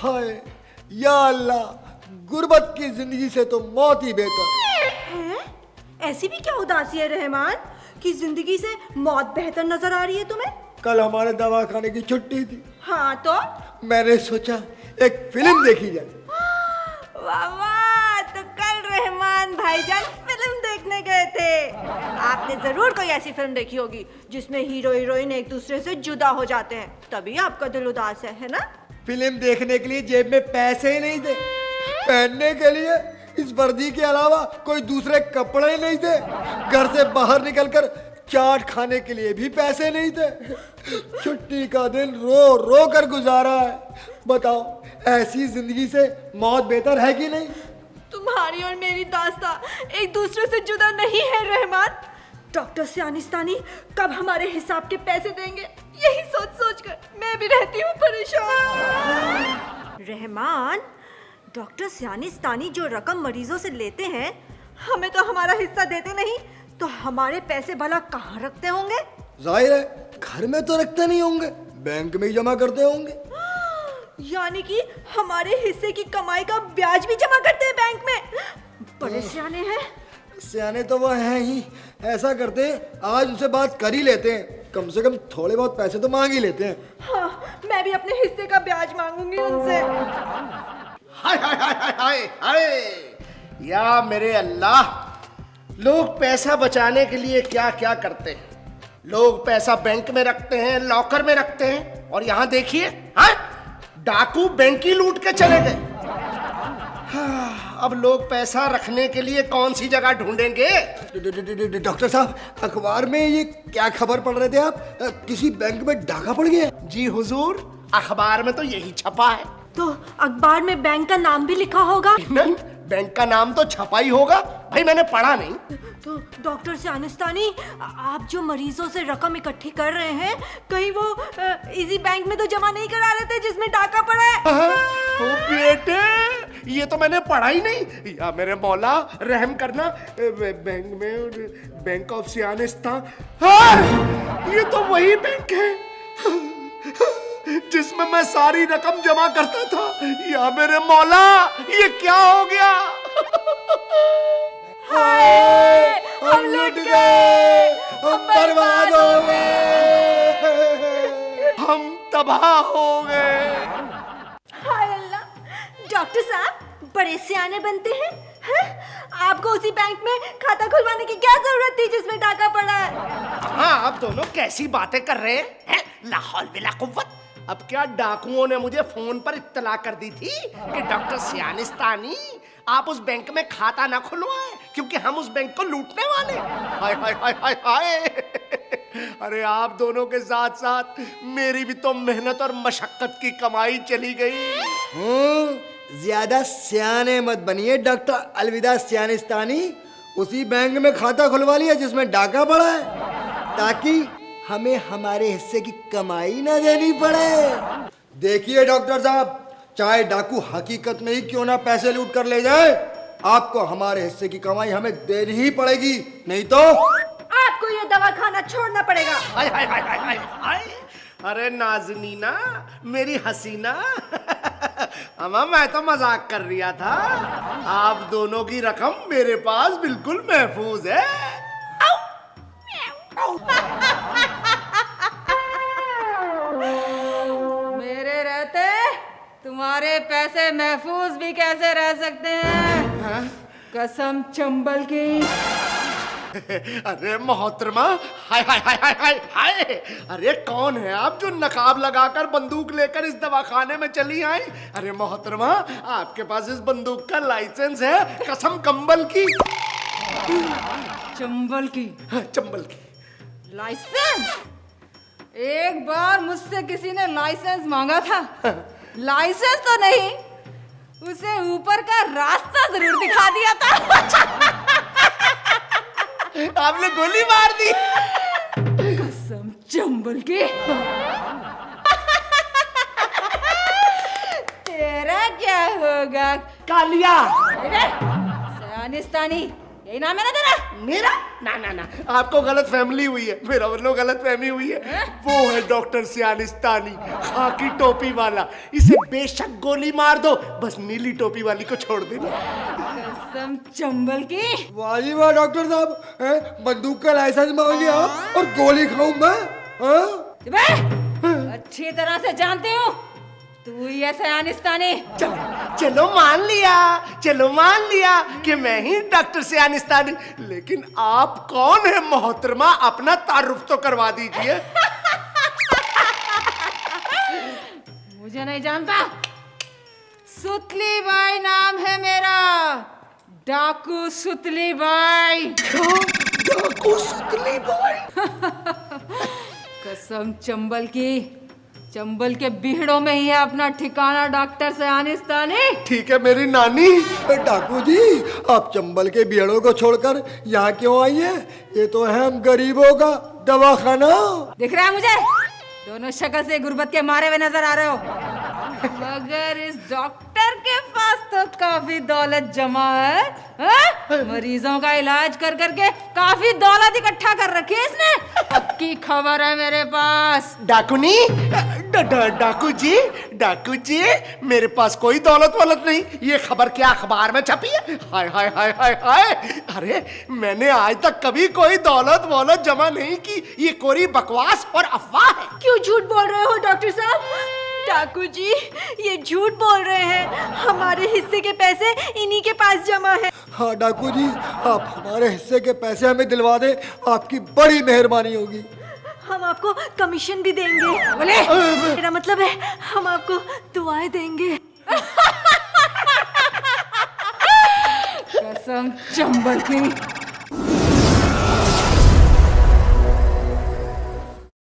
हाय या अल्लाह, गुर्बत की जिंदगी से तो मौत ही बेहतर है। ऐसी भी क्या उदासी है रहमान कि जिंदगी से मौत बेहतर नजर आ रही है तुम्हें? कल हमारे दवाखाने की छुट्टी थी। हाँ तो मैंने सोचा एक फिल्म देखी जाए। वाह वाह, तो कल रहमान भाईजान फिल्म देखने गए थे। आपने जरूर कोई ऐसी फिल्म देखी होगी जिसमें हीरो हीरोइन एक दूसरे से जुदा हो जाते हैं, तभी आपका दिल उदास है ना? फिल्म देखने के लिए जेब में पैसे ही नहीं थे, पहनने के लिए इस वर्दी के अलावा कोई दूसरे कपड़े नहीं थे, घर से बाहर निकलकर चाट खाने के लिए भी पैसे नहीं थे। छुट्टी का दिन रो रो कर गुजारा है। बताओ, ऐसी जिंदगी से मौत बेहतर है कि नहीं? तुम्हारी और मेरी दास्तां एक दूसरे से जुदा नहीं है रहमान। डॉक्टर सियानिस्तानी कब हमारे हिसाब के पैसे देंगे, यही सोच सोच कर मैं भी रहती हूँ परेशान। रहमान, डॉक्टर सियानिस्तानी जो रकम मरीजों से लेते हैं, हमें तो हमारा हिस्सा देते नहीं, तो हमारे पैसे भला कहाँ रखते होंगे? जाहिर है घर में तो रखते नहीं होंगे, बैंक में ही जमा करते होंगे। यानी कि हमारे हिस्से की कमाई का ब्याज भी जमा करते हैं बैंक में। बड़े सियाने हैं। सियाने तो वो हैं ही, ऐसा करते हैं आज उनसे बात कर ही लेते हैं, कम से कम थोड़े बहुत पैसे तो मांग ही लेते हैं। हाँ, मैं भी अपने हिस्से का ब्याज मांगूंगी उनसे। हाय हाय हाय हाय हाय हाय, या मेरे अल्लाह, लोग पैसा बचाने के लिए क्या क्या करते हैं। लोग पैसा बैंक में रखते हैं, लॉकर में रखते हैं, और यहाँ देखिए, हाँ, डाकू बैंक ही लूट के चले गए। हाँ, अब लोग पैसा रखने के लिए कौन सी जगह ढूंढेंगे? डॉक्टर साहब, अखबार में ये क्या खबर पढ़ रहे थे आप? किसी बैंक में डाका पड़ गया? जी हुजूर, अखबार में तो यही छपा है। तो अखबार में बैंक का नाम भी लिखा होगा? नहीं, बैंक का नाम तो छपा ही होगा भाई, मैंने पढ़ा नहीं। तो डॉक्टर सियानिस्तानी, आप जो मरीजों से रकम इकट्ठी कर रहे हैं, कहीं वो इजी बैंक में तो जमा नहीं करा रहे थे जिसमें डाका पड़ा है? ओ बेटे, ये तो मैंने पढ़ा ही नहीं। या मेरे मौला, रहम करना। बैंक में, बैंक ऑफ सियानिस्तान, हाँ, ये तो वही बैंक है जिसमें मैं सारी रकम जमा करता था। या मेरे मौला, ये क्या हो गया? हाय, हम लुट गए, हम बर्बाद हो गए, हम तबाह हो गए। हाय अल्लाह, डॉक्टर साहब बड़े सियाने बनते हैं, हैं? आपको उसी बैंक में खाता खुलवाने की क्या जरूरत थी जिसमें डाका पड़ा है? हाँ, आप दोनों कैसी बातें कर रहे हैं? ला हौल बिला कुव्वत। अब क्या डाकुओं ने मुझे फोन पर इत्तला कर दी थी कि डॉक्टर सियानिस्तानी, आप उस बैंक में खाता ना खुलवाएं क्योंकि हम उस बैंक को लूटने वाले। हाय हाय हाय हाय हाय। अरे आप दोनों के साथ साथ मेरी भी तो मेहनत और मशक्कत की कमाई चली गई। ज्यादा सियाने मत बनिए डॉक्टर अलविदा सियानिस्तानी। उसी बैंक में खाता खुलवा लिया जिसमें डाका पड़ा है, ताकि हमें हमारे हिस्से की कमाई ना देनी पड़े। देखिए डॉक्टर साहब, चाहे डाकू हकीकत में ही क्यों ना पैसे लूट कर ले जाए, आपको हमारे हिस्से की कमाई हमें देनी ही पड़ेगी, नहीं तो आपको ये दवाखाना छोड़ना पड़ेगा। हाय हाय हाय हाय हाय हाय। अरे नाज़नीना, मेरी हसीना, अम्मा मैं तो मजाक कर रिया था। आप दोनों की रकम मेरे पास बिल्कुल महफूज है। मेरे रहते तुम्हारे पैसे महफूज भी कैसे रह सकते हैं? कसम चंबल की। अरे मोहतरमा, हाय हाय हाय हाय हाय हाय। अरे कौन है आप जो नकाब लगाकर बंदूक लेकर इस दवाखाने में चली आई? अरे मोहतरमा, आपके पास इस बंदूक का लाइसेंस है? कसम कंबल की। चंबल की। चंबल की लाइसेंस? एक बार मुझसे किसी ने लाइसेंस मांगा था। लाइसेंस तो नहीं, उसे ऊपर का रास्ता जरूर दिखा दिया था। आपने गोली मार दी। कसम चंबल की। तेरा क्या होगा कालिया? सियानिस्तानी, यही नाम है ना तेरा? मेरा? ना ना ना, आपको गलत फैमिली हुई है, मेरा मतलब गलत फहमी हुई है। वो है डॉक्टर सियानिस्तानी, खाकी टोपी वाला। इसे बेशक गोली मार दो, बस नीली टोपी वाली को छोड़ देना। कसम चंबल की। वाह जी वाह डॉक्टर साहब, हैं? बंदूक का लाइसेंस मांग लिया आप और गोली खाऊं मैं? हाँ? अच्छी तरह से जानती हूँ तू ही है सियानिस्तानी। चलो चलो मान लिया कि मैं ही डॉक्टर सियानिस्तानी। लेकिन आप कौन है मोहतरमा, अपना तारुफ तो करवा दीजिए। मुझे नहीं जानता, सुतली बाई नाम है मेरा, डाकू सुतली बाई। डाकू सुतली बाई? कसम चंबल की, चंबल के बीहड़ों में ही है अपना ठिकाना डॉक्टर सियानिस्तानी। ठीक है मेरी नानी। डाकू जी, आप चंबल के बियड़ों को छोड़कर यहाँ क्यों आई हैं? ये तो है हम गरीबों का दवाखाना। दिख रहा है मुझे? दोनों शक्ल से गुर्बत के मारे हुए नजर आ रहे हो। मगर इस डॉक्टर के पास तो काफी दौलत जमा है, हाँ? मरीजों का इलाज कर करके काफी दौलत इकट्ठा कर रखी है इसने। पक्की खबर है मेरे पास। डाकूनी, डाकू जी, मेरे पास कोई दौलत वलत नहीं। ये खबर क्या अखबार में छपी है? हाय हाय हाय हाय हाय। अरे मैंने आज तक कभी कोई दौलत वौलत जमा नहीं की। ये कोरी बकवास और अफवाह है। क्यों झूठ बोल रहे हो डॉक्टर साहब? डाकू जी ये झूठ बोल रहे हैं, हमारे हिस्से के पैसे इन्हीं के पास जमा है। हाँ डाकू जी, आप हमारे हिस्से के पैसे हमें दिलवा दें, आपकी बड़ी मेहरबानी होगी। हम आपको कमीशन भी देंगे। बोले मेरा मतलब है हम आपको दुआएं देंगे। कसम चंबल की,